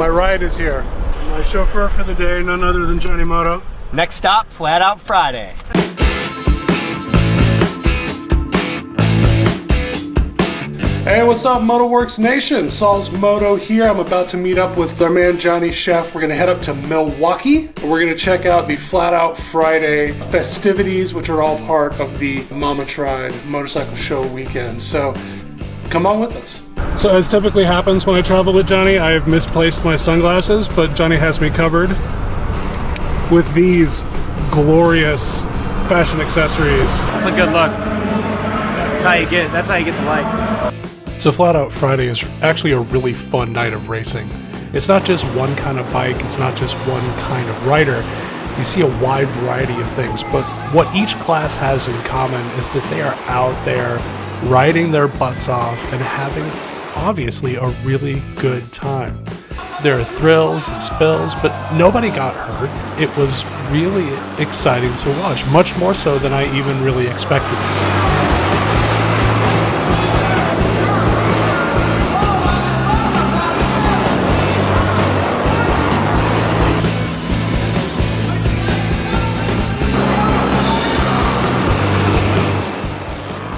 My ride is here. My chauffeur for the day, none other than Johnny Moto. Next stop, Flat Out Friday. Hey, what's up, Motoworks Nation? Saul's Moto here. I'm about to meet up with our man Johnny Chef. We're gonna head up to Milwaukee. We're gonna check out the Flat Out Friday festivities, which are all part of the Mama Tried Motorcycle Show weekend. So come on with us. So as typically happens when I travel with Johnny, I have misplaced my sunglasses, but Johnny has me covered with these glorious fashion accessories. It's a good look. That's how you get the likes. So Flat Out Friday is actually a really fun night of racing. It's not just one kind of bike, it's not just one kind of rider. You see a wide variety of things, but what each class has in common is that they are out there riding their butts off and having, obviously, a really good time. There are thrills and spills, but nobody got hurt. It was really exciting to watch, much more so than I even really expected.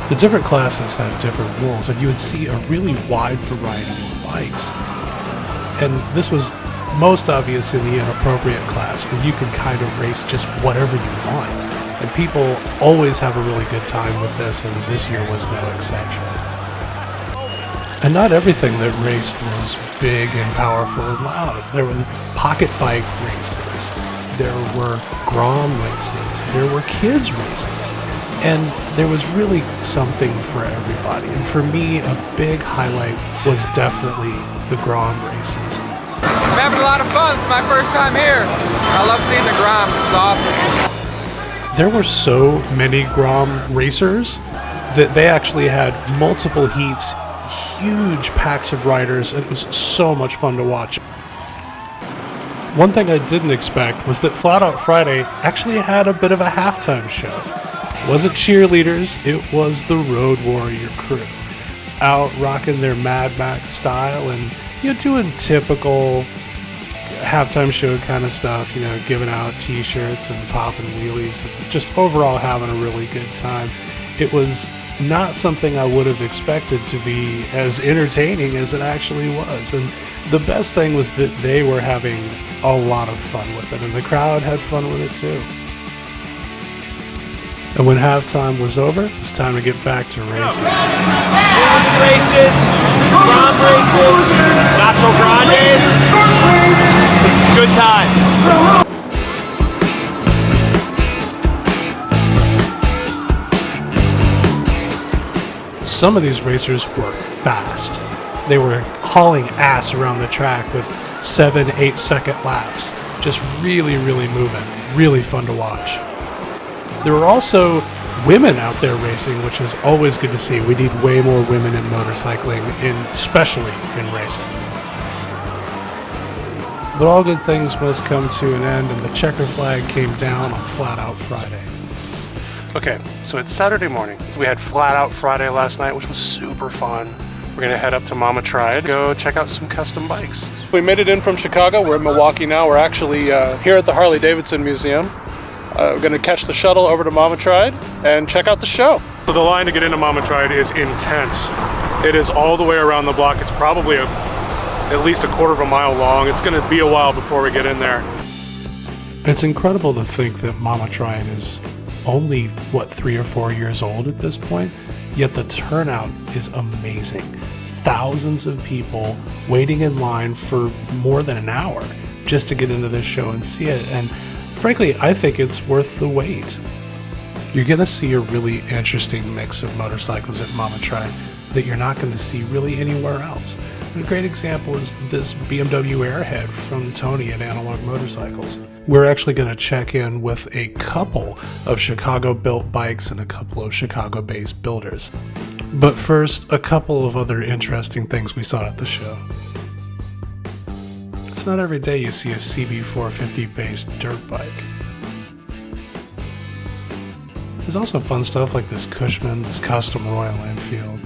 The different classes had different rules, and you would see a really wide variety of bikes. And this was most obvious in the inappropriate class, where you can kind of race just whatever you want. And people always have a really good time with this, and this year was no exception. And not everything that raced was big and powerful and loud. There were pocket bike races, there were Grom races, there were kids races. And there was really something for everybody. And for me, a big highlight was definitely the Grom races. I'm having a lot of fun. It's my first time here. I love seeing the Groms. This is awesome. There were so many Grom racers that they actually had multiple heats, huge packs of riders, and it was so much fun to watch. One thing I didn't expect was that Flat Out Friday actually had a bit of a halftime show. It wasn't cheerleaders, it was the Road Warrior crew, out rocking their Mad Max style and doing typical halftime show kind of stuff, giving out t-shirts and popping wheelies, and just overall having a really good time. It was not something I would have expected to be as entertaining as it actually was, and the best thing was that they were having a lot of fun with it, and the crowd had fun with it too. And when halftime was over, it was time to get back to racing. Races, Grom races, Nacho Grandes. This is good times. Some of these racers were fast. They were hauling ass around the track with 7-8 second laps. Just really, really moving. Really fun to watch. There were also women out there racing, which is always good to see. We need way more women in motorcycling, especially in racing. But all good things must come to an end, and the checker flag came down on Flat Out Friday. Okay, so it's Saturday morning. We had Flat Out Friday last night, which was super fun. We're gonna head up to Mama Tried, go check out some custom bikes. We made it in from Chicago. We're in Milwaukee now. We're actually here at the Harley-Davidson Museum. We're going to catch the shuttle over to Mama Tried and check out the show. So the line to get into Mama Tried is intense. It is all the way around the block. It's probably at least a quarter of a mile long. It's going to be a while before we get in there. It's incredible to think that Mama Tried is only, 3 or 4 years old at this point, yet the turnout is amazing. Thousands of people waiting in line for more than an hour just to get into this show and see it. And frankly, I think it's worth the wait. You're going to see a really interesting mix of motorcycles at Mama Tried that you're not going to see really anywhere else. And a great example is this BMW Airhead from Tony at Analog Motorcycles. We're actually going to check in with a couple of Chicago-built bikes and a couple of Chicago-based builders. But first, a couple of other interesting things we saw at the show. It's not every day you see a CB450 based dirt bike. There's also fun stuff like this Cushman, this custom Royal Enfield,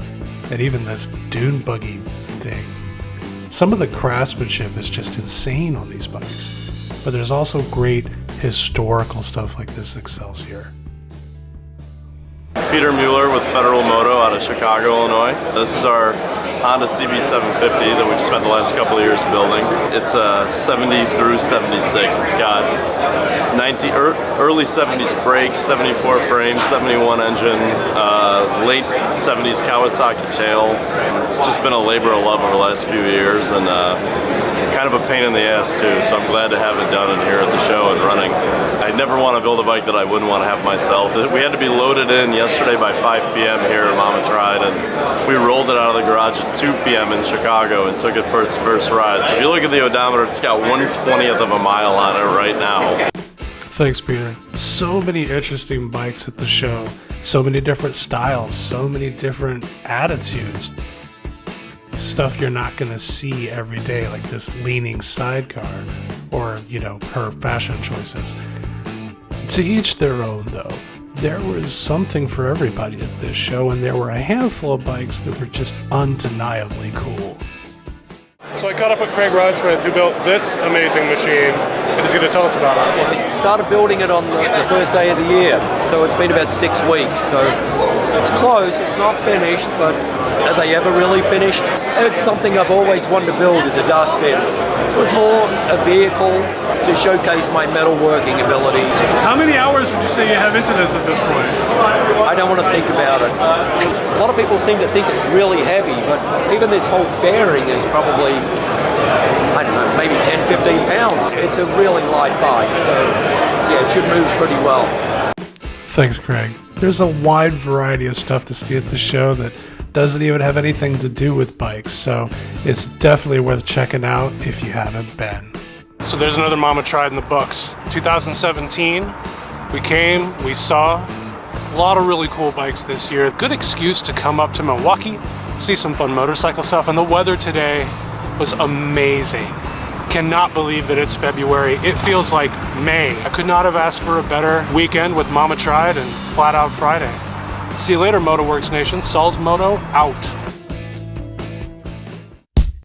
and even this dune buggy thing. Some of the craftsmanship is just insane on these bikes, but there's also great historical stuff like this Excelsior. Peter Mueller with Federal Moto out of Chicago, Illinois. This is our Honda CB750 that we've spent the last couple of years building. It's a 70 through 76. It's got early 70s brakes, 74 frame, 71 engine, late 70s Kawasaki tail. It's just been a labor of love over the last few years, and kind of a pain in the ass too, so I'm glad to have it done and here at the show and running. I never want to build a bike that I wouldn't want to have myself. We had to be loaded in yesterday by 5 p.m. here at Mama Tried, and we rolled it out of the garage at 2 p.m. in Chicago and took it for its first ride. So if you look at the odometer, it's got 1/20th of a mile on it right now. Thanks, Peter. So many interesting bikes at the show, so many different styles, so many different attitudes. Stuff you're not going to see every day, like this leaning sidecar or, her fashion choices. To each their own, though. There was something for everybody at this show, and there were a handful of bikes that were just undeniably cool. So I caught up with Craig Ridsmith, who built this amazing machine, and he's going to tell us about it. Started building it on the first day of the year, so it's been about 6 weeks. So it's close, it's not finished, but are they ever really finished? It's something I've always wanted to build as a dustbin. It was more a vehicle to showcase my metalworking ability. How many hours would you say you have into this at this point? I don't want to think about it. A lot of people seem to think it's really heavy, but even this whole fairing is probably, I don't know, maybe 10, 15 pounds. It's a really light bike, so yeah, it should move pretty well. Thanks, Craig. There's a wide variety of stuff to see at the show that doesn't even have anything to do with bikes, so it's definitely worth checking out if you haven't been. So there's another Mama Tried in the books. 2017, we came, we saw a lot of really cool bikes this year. Good excuse to come up to Milwaukee, see some fun motorcycle stuff, and the weather today was amazing. Cannot believe that it's February. It feels like May. I could not have asked for a better weekend with Mama Tried and Flat Out Friday. See you later, Motoworks Nation. Sol's Moto out.